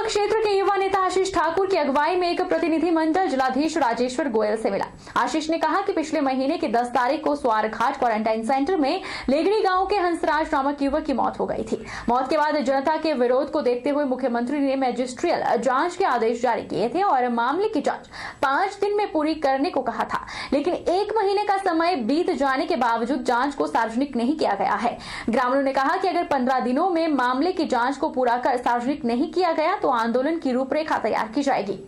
क्षेत्र के युवा नेता आशीष ठाकुर की अगुवाई में एक प्रतिनिधिमंडल जिलाधीश राजेश्वर गोयल से मिला। आशीष ने कहा कि पिछले महीने की 10 तारीख को स्वारघाट क्वारंटाइन सेंटर में लेगड़ी गांव के हंसराज नामक युवक की मौत हो गई थी। मौत के बाद जनता के विरोध को देखते हुए मुख्यमंत्री ने मैजिस्ट्रियल जांच के आदेश जारी किए थे और मामले की जांच 5 दिन में पूरी करने को कहा था, लेकिन 1 महीने का समय बीत जाने के बावजूद जांच को सार्वजनिक नहीं किया गया है। ग्रामीणों ने कहा कि अगर 15 दिनों में मामले की जांच को पूरा कर सार्वजनिक नहीं किया गया तो आंदोलन की रूपरेखा तैयार की जाएगी।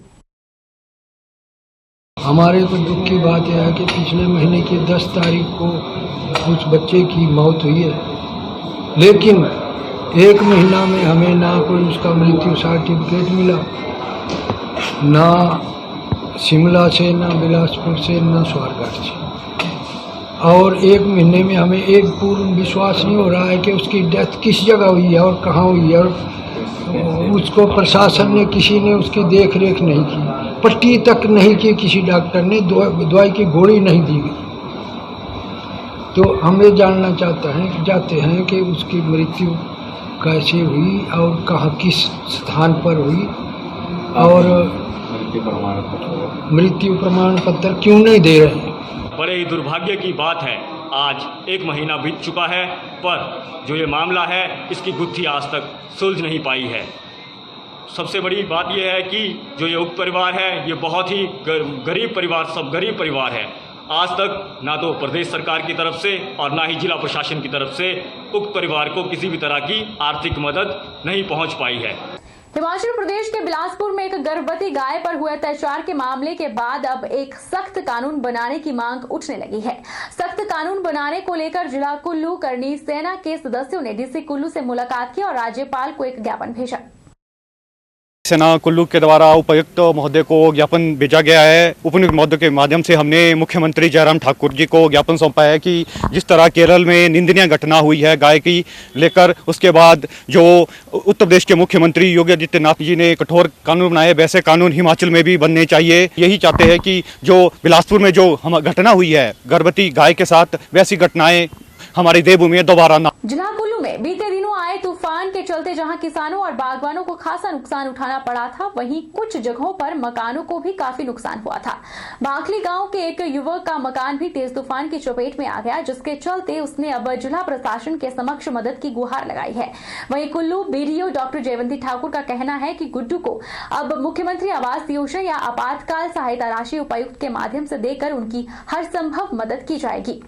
हमारे को दुख की बात यह है कि पिछले महीने की 10 तारीख को उस बच्चे की मौत हुई है, लेकिन 1 महीना में हमें ना कोई उसका मृत्यु सर्टिफिकेट मिला, ना शिमला से, ना बिलासपुर से, ना स्वारघाट से। और 1 महीने में हमें एक पूर्ण विश्वास नहीं हो रहा है कि उसकी डेथ किस जगह हुई है और कहाँ हुई है, और उसको प्रशासन ने किसी ने उसकी देख रेख नहीं की, पट्टी तक नहीं की, किसी डॉक्टर ने दवाई की गोली नहीं दी गई। तो हम ये जानना चाहते हैं कि उसकी मृत्यु कैसे हुई और कहाँ किस स्थान पर हुई, और मृत्यु प्रमाण पत्र क्यों नहीं दे रहे हैं। बड़े ही दुर्भाग्य की बात है, आज 1 महीना बीत चुका है, पर जो ये मामला है इसकी गुत्थी आज तक सुलझ नहीं पाई है। सबसे बड़ी बात यह है कि जो ये उक्त परिवार है ये बहुत ही गरीब परिवार है। आज तक ना तो प्रदेश सरकार की तरफ से और ना ही जिला प्रशासन की तरफ से उक्त परिवार को किसी भी तरह की आर्थिक मदद नहीं पहुंच पाई है। हिमाचल प्रदेश के बिलासपुर में एक गर्भवती गाय पर हुए अत्याचार के मामले के बाद अब एक सख्त कानून बनाने की मांग उठने लगी है। सख्त कानून बनाने को लेकर जिला कुल्लू करनी सेना के सदस्यों ने डीसी कुल्लू से मुलाकात की और राज्यपाल को एक ज्ञापन भेजा। सेना कुल्लू के द्वारा उपायुक्त महोदय को ज्ञापन भेजा गया है। उपायुक्त महोदय के माध्यम से हमने मुख्यमंत्री जयराम ठाकुर जी को ज्ञापन सौंपा है कि जिस तरह केरल में निंदनीय घटना हुई है गाय की लेकर, उसके बाद जो उत्तर प्रदेश के मुख्यमंत्री योगी आदित्यनाथ जी ने कठोर कानून बनाए, वैसे कानून हिमाचल में भी बनने चाहिए। यही चाहते हैं कि जो बिलासपुर में जो घटना हुई है गर्भवती गाय के साथ, वैसी घटनाएं हमारी देवभूमि में दोबारा ना। जिला कुल्लू में बीते दिनों आए तूफान के चलते जहां किसानों और बागवानों को खासा नुकसान उठाना पड़ा था, वहीं कुछ जगहों पर मकानों को भी काफी नुकसान हुआ था। बाखली गांव के एक युवक का मकान भी तेज तूफान की चपेट में आ गया, जिसके चलते उसने अब जिला प्रशासन के समक्ष मदद की गुहार लगाई है। वहीं कुल्लू बीडीओ डॉक्टर जयवंती ठाकुर का कहना है कि गुड्डू को अब मुख्यमंत्री आवास योजना या आपातकाल सहायता राशि उपायुक्त के माध्यम से देकर उनकी हर संभव मदद की जाएगी।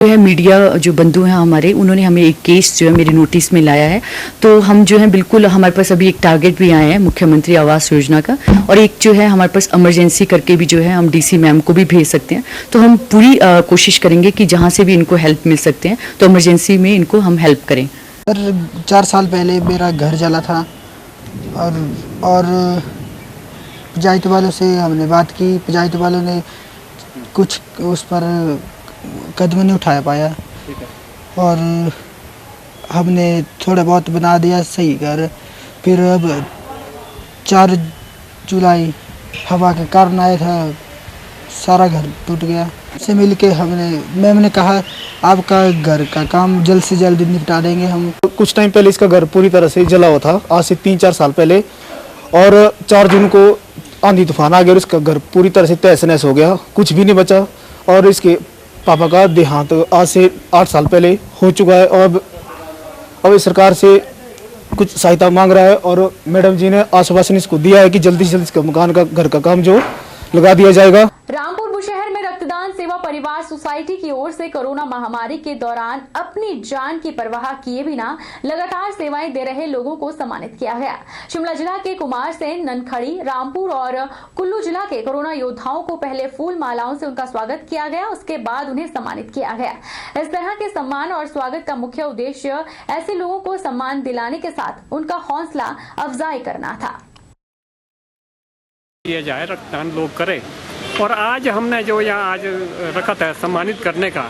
मीडिया जो बंधु हैं हमारे, उन्होंने हमें एक केस जो है मेरे नोटिस में लाया है, तो हम जो है बिल्कुल हमारे पास अभी एक टारगेट भी आया है मुख्यमंत्री आवास योजना का, और एक जो है हमारे पास इमरजेंसी करके भी जो है हम डीसी मैम को भी भेज सकते हैं। तो हम पूरी कोशिश करेंगे कि जहाँ से भी इनको हेल्प मिल सकते हैं तो इमरजेंसी में इनको हम हेल्प करें। सर 4 साल पहले मेरा घर जला था और पंचायत वालों से हमने बात की, पंचायत वालों ने कुछ उस पर कदम नहीं उठा पाया, और हमने थोड़ा बहुत बना दिया सही घर। फिर अब 4 जुलाई हवा के कारण आया था, सारा घर टूट गया। से मिल के मैम ने कहा आपका घर का काम जल्द से जल्द निपटा देंगे हम। कुछ टाइम पहले इसका घर पूरी तरह से जला हुआ था, आज से 3-4 साल पहले, और 4 जून को आंधी तूफान आ गया और इसका घर पूरी तरह से तहस नहस हो गया, कुछ भी नहीं बचा। और इसके पापा का देहांत आज से 8 साल पहले हो चुका है, और अब सरकार से कुछ सहायता मांग रहा है, और मैडम जी ने आश्वासन इसको दिया है कि जल्दी से जल्दी इसका मकान का घर का काम जो लगा दिया जाएगा। रामपुर बुशहर में रक्तदान सेवा परिवार सोसाइटी की ओर से कोरोना महामारी के दौरान अपनी जान की परवाह किए बिना लगातार सेवाएं दे रहे लोगों को सम्मानित किया गया। शिमला जिला के कुमार सेन, ननखड़ी, रामपुर और कुल्लू जिला के कोरोना योद्धाओं को पहले फूल मालाओं से उनका स्वागत किया गया, उसके बाद उन्हें सम्मानित किया गया। इस तरह के सम्मान और स्वागत का मुख्य उद्देश्य ऐसे लोगों को सम्मान दिलाने के साथ उनका हौसला अफजाई करना था। किया जाए, रक्तदान लोग करें। और आज हमने जो यहाँ आज रखा था सम्मानित करने का,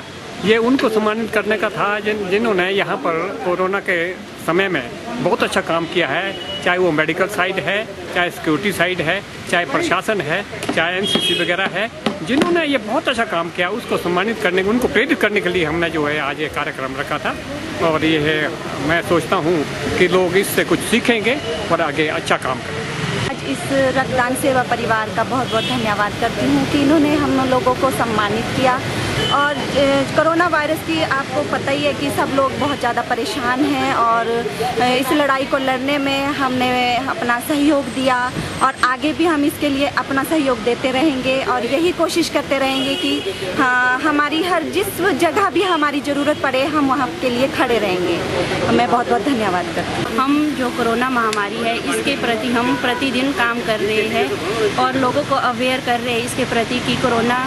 ये उनको सम्मानित करने का था जिन्होंने यहाँ पर कोरोना के समय में बहुत अच्छा काम किया है, चाहे वो मेडिकल साइड है, चाहे सिक्योरिटी साइड है, चाहे प्रशासन है, चाहे एनसीसी वगैरह है, जिन्होंने ये बहुत अच्छा काम किया उसको सम्मानित करने, उनको प्रेरित करने के लिए हमने जो है आज ये कार्यक्रम रखा था। और ये है, मैं सोचता हूँ कि लोग इससे कुछ सीखेंगे और आगे अच्छा काम करेंगे। आज इस रक्तदान सेवा परिवार का बहुत बहुत धन्यवाद करती हूँ कि इन्होंने हम लोगों को सम्मानित किया। और कोरोना वायरस की आपको पता ही है कि सब लोग बहुत ज़्यादा परेशान हैं और इस लड़ाई को लड़ने में हमने अपना सहयोग दिया और आगे भी हम इसके लिए अपना सहयोग देते रहेंगे और यही कोशिश करते रहेंगे कि हाँ, हमारी हर जिस जगह भी हमारी ज़रूरत पड़े हम वहाँ के लिए खड़े रहेंगे। मैं बहुत बहुत धन्यवाद करती हूँ। हम जो कोरोना महामारी है इसके प्रति हम प्रतिदिन काम कर रहे हैं और लोगों को अवेयर कर रहे हैं इसके प्रति कि कोरोना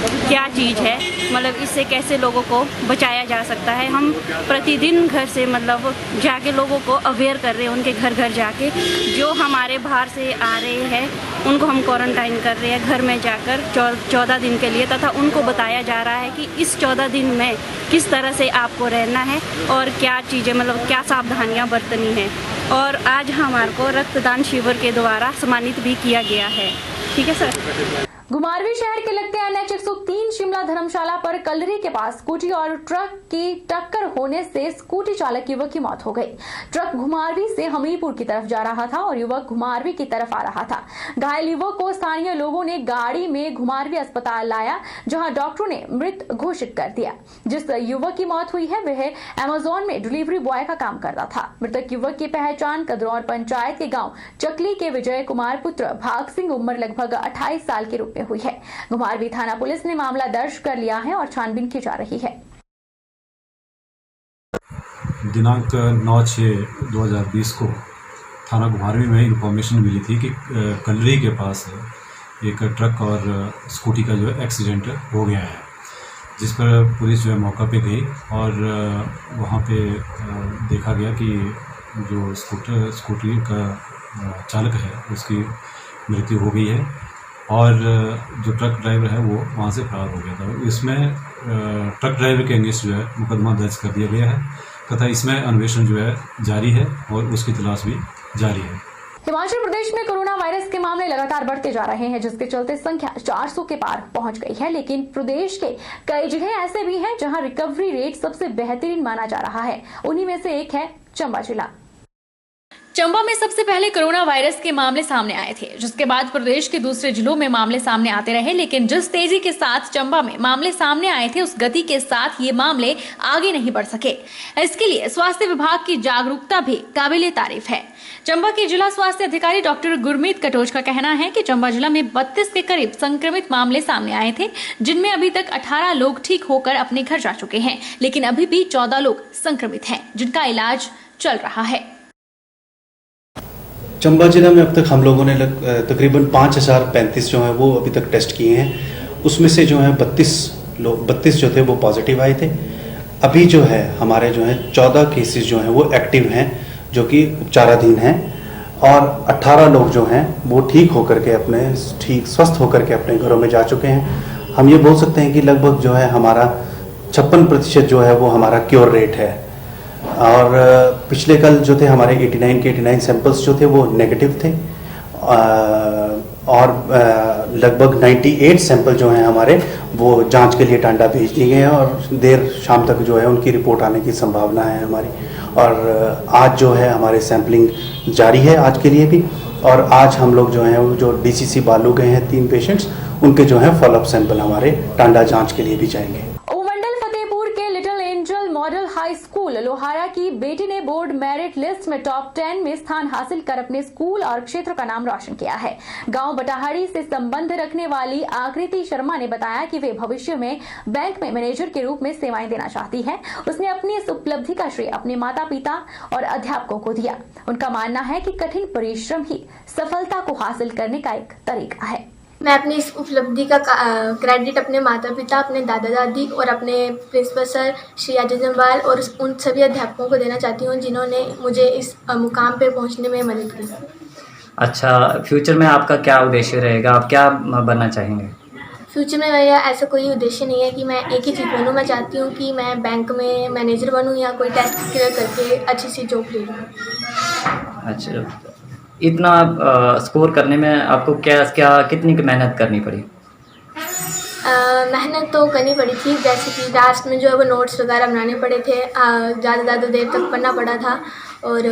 क्या चीज़ है, मतलब इससे कैसे लोगों को बचाया जा सकता है। हम प्रतिदिन घर से मतलब जाके लोगों को अवेयर कर रहे हैं, उनके घर घर जाके जो हमारे बाहर से आ रहे हैं उनको हम क्वारंटाइन कर रहे हैं घर में जाकर 14 दिन के लिए, तथा उनको बताया जा रहा है कि इस 14 दिन में किस तरह से आपको रहना है और क्या चीज़ें मतलब क्या सावधानियाँ बरतनी है। और आज हमारे को रक्तदान शिविर के द्वारा सम्मानित भी किया गया है। ठीक है सर। घुमारवीं शहर के लगते NH 103 शिमला धर्मशाला पर कलरी के पास स्कूटी और ट्रक की टक्कर होने से स्कूटी चालक युवक की मौत हो गई। ट्रक घुमारवीं से हमीरपुर की तरफ जा रहा था और युवक घुमारवीं की तरफ आ रहा था। घायल युवक को स्थानीय लोगों ने गाड़ी में घुमारवीं अस्पताल लाया, जहां डॉक्टरों ने मृत घोषित कर दिया। जिस युवक की मौत हुई है वह अमेजोन में डिलीवरी बॉय का काम करता था। मृतक युवक की पहचान कदरौर पंचायत के गाँव चकली के विजय कुमार पुत्र भाग सिंह उम्र लगभग 28 साल के रूप में हुई है। घुमारवीं थाना पुलिस ने मामला दर्ज कर लिया है और छानबीन की जा रही है। दिनांक 9/6/2020 को थाना घुमारवीं में इंफॉर्मेशन मिली थी कि कलरी के पास एक ट्रक और स्कूटी का जो है एक्सीडेंट हो गया है, जिस पर पुलिस जो है मौका पे गई और वहाँ पे देखा गया कि जो स्कूटी का चालक है उसकी मृत्यु हो गई है और जो ट्रक ड्राइवर है वो वहाँ से फरार हो गया था। इसमें ट्रक ड्राइवर के अगेंस्ट जो है मुकदमा दर्ज कर दिया गया है तथा इसमें अन्वेषण जो है जारी है और उसकी तलाश भी जारी है। हिमाचल प्रदेश में कोरोना वायरस के मामले लगातार बढ़ते जा रहे हैं, जिसके चलते संख्या 400 के पार पहुंच गई है। लेकिन प्रदेश के कई जगह ऐसे भी हैं जहां रिकवरी रेट सबसे बेहतरीन माना जा रहा है। उन्हीं में से एक है चंबा जिला। चंबा में सबसे पहले कोरोना वायरस के मामले सामने आए थे, जिसके बाद प्रदेश के दूसरे जिलों में मामले सामने आते रहे। लेकिन जिस तेजी के साथ चंबा में मामले सामने आए थे, उस गति के साथ ये मामले आगे नहीं बढ़ सके। इसके लिए स्वास्थ्य विभाग की जागरूकता भी काबिले तारीफ है। चंबा के जिला स्वास्थ्य अधिकारी डॉक्टर गुरमीत कटोच का कहना है कि चंबा जिला में 32 के करीब संक्रमित मामले सामने आए थे, जिनमें अभी तक 18 लोग ठीक होकर अपने घर जा चुके हैं, लेकिन अभी भी 14 लोग संक्रमित हैं, जिनका इलाज चल रहा है। चंबा जिला में अब तक हम लोगों ने तकरीबन 5035 जो है वो अभी तक टेस्ट किए हैं। उसमें से जो है 32 जो थे वो पॉजिटिव आए थे। अभी जो है हमारे जो है 14 केसेस जो हैं वो एक्टिव हैं, जो कि उपचाराधीन हैं, और 18 लोग जो हैं वो ठीक स्वस्थ होकर के अपने घरों में जा चुके हैं। हम ये बोल सकते हैं कि लगभग जो है हमारा 56% जो है वो हमारा क्योर रेट है। और पिछले कल जो थे हमारे 89 सैंपल्स जो थे वो नेगेटिव थे और लगभग 98 सैंपल जो हैं हमारे वो जांच के लिए टांडा भेज दिए गए हैं और देर शाम तक जो है उनकी रिपोर्ट आने की संभावना है हमारी। और आज जो है हमारे सैंपलिंग जारी है आज के लिए भी, और आज हम लोग जो हैं जो DCC बालू गए हैं 3 पेशेंट्स, उनके जो है फॉलोअप सैंपल हमारे टांडा जाँच के लिए भी जाएंगे। मॉडल हाई स्कूल लोहारा की बेटी ने बोर्ड मेरिट लिस्ट में टॉप 10 में स्थान हासिल कर अपने स्कूल और क्षेत्र का नाम रोशन किया है। गांव बटाहड़ी से संबंध रखने वाली आकृति शर्मा ने बताया कि वे भविष्य में बैंक में मैनेजर के रूप में सेवाएं देना चाहती है। उसने अपनी इस उपलब्धि का श्रेय अपने माता पिता और अध्यापकों को दिया। उनका मानना है कि कठिन परिश्रम ही सफलता को हासिल करने का एक तरीका है। मैं अपनी इस उपलब्धि का क्रेडिट अपने माता पिता, अपने दादा दादी और अपने प्रिंसिपल सर श्री अजय जम्वाल और उन सभी अध्यापकों को देना चाहती हूँ जिन्होंने मुझे इस मुकाम पे पहुँचने में मदद की। अच्छा, फ्यूचर में आपका क्या उद्देश्य रहेगा? आप क्या बनना चाहेंगे? फ्यूचर में मेरा ऐसा कोई उद्देश्य नहीं है कि मैं एक ही चीज़ बनूँ। मैं चाहती हूँ कि मैं बैंक में मैनेजर बनूँ या कोई टेस्ट क्लियर करके अच्छी सी जॉब ले लूँ। अच्छा, इतना स्कोर करने में आपको क्या कितनी मेहनत करनी पड़ी? मेहनत तो करनी पड़ी थी, जैसे कि लास्ट में जो है वो नोट्स वगैरह बनाने पड़े थे, ज़्यादा देर तक पढ़ना पड़ा था, और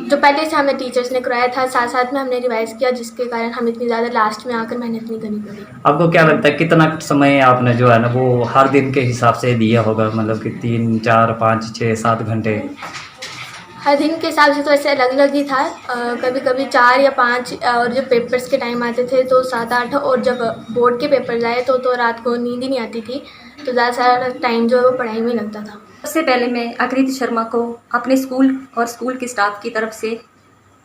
जो पहले से हमें टीचर्स ने कराया था साथ साथ में हमने रिवाइज़ किया, जिसके कारण हम इतनी ज़्यादा लास्ट में आकर मेहनत नहीं करनी पड़ी। आपको क्या लगता है कितना समय आपने जो है ना वो हर दिन के हिसाब से दिया होगा, मतलब कि 3, 4, 5, 6, 7 घंटे? हर दिन के हिसाब से तो ऐसे अलग अलग ही था, कभी कभी 4 या 5, और जब पेपर्स के टाइम आते थे तो 7, 8, और जब बोर्ड के पेपर आए तो रात को नींद ही नहीं आती थी, तो ज़्यादा सारा टाइम जो है वो पढ़ाई में लगता था। सबसे पहले मैं आकृति शर्मा को अपने स्कूल और स्कूल के स्टाफ की तरफ से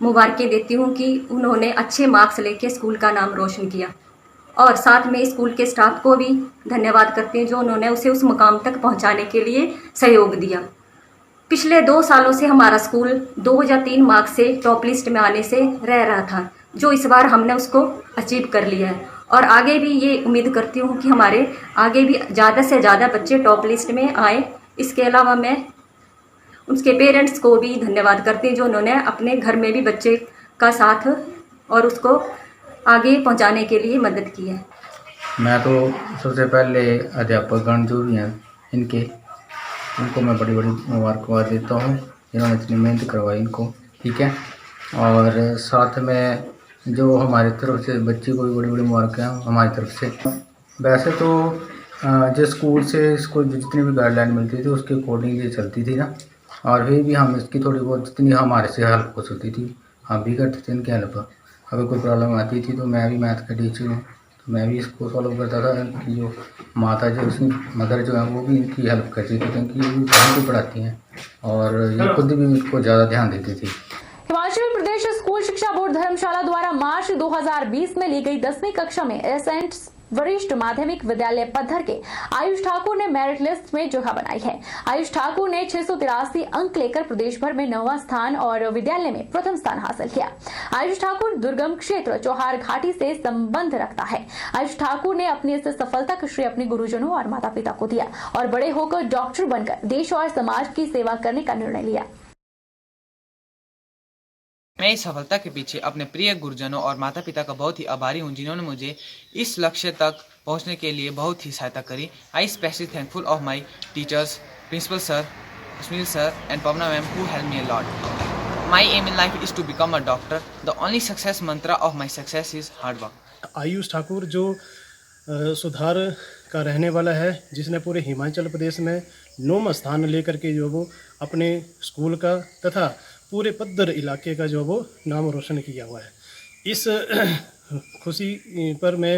मुबारकें देती हूँ कि उन्होंने अच्छे मार्क्स लेके स्कूल का नाम रोशन किया, और साथ में स्कूल के स्टाफ को भी धन्यवाद करते हैं जो उन्होंने उसे उस मुकाम तक पहुँचाने के लिए सहयोग दिया। पिछले 2 सालों से हमारा स्कूल 2 या 3 मार्क्स से टॉप लिस्ट में आने से रह रहा था, जो इस बार हमने उसको अचीव कर लिया है, और आगे भी ये उम्मीद करती हूँ कि हमारे आगे भी ज़्यादा से ज़्यादा बच्चे टॉप लिस्ट में आए। इसके अलावा मैं उसके पेरेंट्स को भी धन्यवाद करती हूँ जो उन्होंने अपने घर में भी बच्चे का साथ और उसको आगे पहुँचाने के लिए मदद की है। मैं तो सबसे पहले अध्यापकगण जो भी हैं उनको मैं बड़ी बड़ी मुबारकबाद देता हूँ, जिन्होंने इतनी मेहनत करवाई इनको, ठीक है। और साथ में जो हमारी तरफ से बच्चे को भी बड़ी बड़ी मुबारकें हमारी तरफ से। वैसे तो जो स्कूल से इसको जितनी भी गाइडलाइन मिलती थी उसके अकॉर्डिंग ये चलती थी ना, और फिर भी हम इसकी थोड़ी बहुत जितनी हमारे से हेल्प हो सकती थी हम भी करते थे इनकी हेल्प। अगर कोई प्रॉब्लम आती थी तो मैं भी मैथ का टीचर हूँ, तो मैं भी इसको सॉल्व करता था। इनकी जो माता जो उसकी मदर जो है वो भी इनकी हेल्प करती थी, क्योंकि ये भी बहन को पढ़ाती हैं और ये खुद भी इनको ज़्यादा ध्यान देती थी। हिमाचल प्रदेश स्कूल शिक्षा बोर्ड धर्मशाला द्वारा मार्च 2020 में ली गई 10वीं कक्षा में एसेंट वरिष्ठ माध्यमिक विद्यालय पद्धर के आयुष ठाकुर ने मेरिट लिस्ट में जगह बनाई है। आयुष ठाकुर ने 683 अंक लेकर प्रदेश भर में 9वां स्थान और विद्यालय में प्रथम स्थान हासिल किया। आयुष ठाकुर दुर्गम क्षेत्र चौहार घाटी से संबंध रखता है। आयुष ठाकुर ने अपनी इस सफलता का श्रेय अपने गुरुजनों और माता पिता को दिया और बड़े होकर डॉक्टर बनकर देश और समाज की सेवा करने का निर्णय लिया। मैं इस सफलता के पीछे अपने प्रिय गुरुजनों और माता पिता का बहुत ही आभारी हूँ, जिन्होंने मुझे इस लक्ष्य तक पहुँचने के लिए बहुत ही सहायता करी। I specially thankful of my teachers, principal sir, Sunil sir and Pavana ma'am who helped me a lot. My aim in life is to become a doctor. The only success mantra of my success is hard work. Ayush Thakur जो सुधार का रहने वाला है, जिसने पूरे हिमाचल प्रदेश में 9वां स्थान लेकर के जो वो अपने स्कूल का तथा पूरे पद्धर इलाके का जो वो नाम रोशन किया हुआ है। इस खुशी पर मैं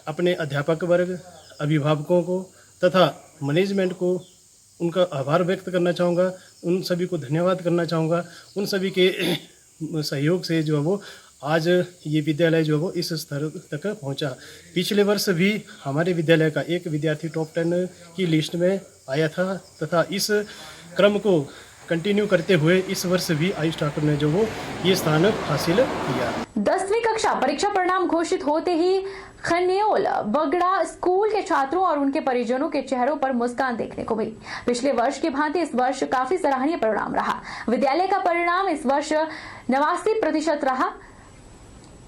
अपने अध्यापक वर्ग, अभिभावकों को तथा मैनेजमेंट को उनका आभार व्यक्त करना चाहूँगा, उन सभी को धन्यवाद करना चाहूँगा। उन सभी के सहयोग से जो वो आज ये विद्यालय जो वो इस स्तर तक पहुंचा। पिछले वर्ष भी हमारे विद्यालय का एक विद्यार्थी टॉप 10 की लिस्ट में आया था तथा इस क्रम को कंटिन्यू करते हुए इस वर्ष भी आयुष ठाकुर ने जो वो ये स्थान हासिल किया। 10वीं कक्षा परीक्षा परिणाम घोषित होते ही खन्योल बगड़ा स्कूल के छात्रों और उनके परिजनों के चेहरों पर मुस्कान देखने को मिली। पिछले वर्ष की भांति इस वर्ष काफी सराहनीय परिणाम रहा। विद्यालय का परिणाम इस वर्ष 89% रहा।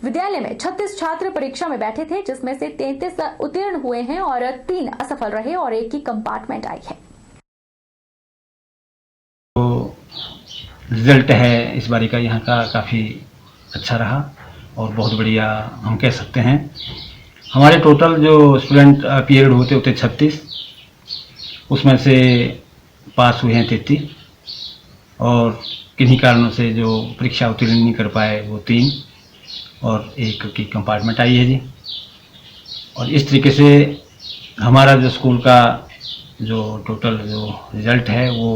विद्यालय में 36 छात्र परीक्षा में बैठे थे, जिसमें से 33 उत्तीर्ण हुए हैं और 3 असफल रहे और 1 की कंपार्टमेंट आई है। रिजल्ट है इस बारी का यहाँ का काफ़ी अच्छा रहा और बहुत बढ़िया हम कह सकते हैं। हमारे टोटल जो स्टूडेंट पीरियड होते 36, उसमें से पास हुए हैं 33 और किन्हीं कारणों से जो परीक्षा उत्तीर्ण नहीं कर पाए वो 3 और 1 की कंपार्टमेंट आई है जी। और इस तरीके से हमारा जो स्कूल का जो टोटल जो रिज़ल्ट है वो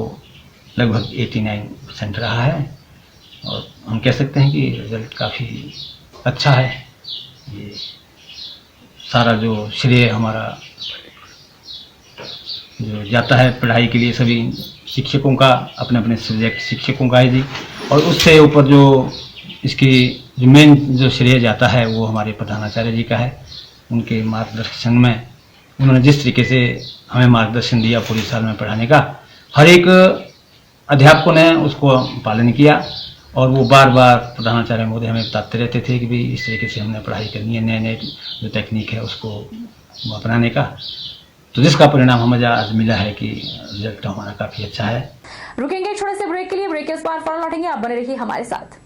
लगभग 89% रहा है और हम कह सकते हैं कि रिज़ल्ट काफ़ी अच्छा है। ये सारा जो श्रेय हमारा जो जाता है पढ़ाई के लिए सभी शिक्षकों का, अपने अपने सब्जेक्ट शिक्षकों का है जी। और उससे ऊपर जो इसकी जो मेन जो श्रेय जाता है वो हमारे प्रधानाचार्य जी का है। उनके मार्गदर्शन में उन्होंने जिस तरीके से हमें मार्गदर्शन दिया पूरे साल में पढ़ाने का, हर एक अध्यापकों ने उसको पालन किया और वो बार बार प्रधानाचार्य महोदय हमें बताते रहते थे कि भाई इस तरीके से हमने पढ़ाई करनी है, नए नए जो टेक्निक है उसको अपनाने का, तो जिसका परिणाम हमें आज मिला है कि रिजल्ट हमारा काफ़ी अच्छा है। रुकेंगे छोटे से ब्रेक के लिए, ब्रेक के इस बार फौरन लौटेंगे, आप बने रहिए हमारे साथ।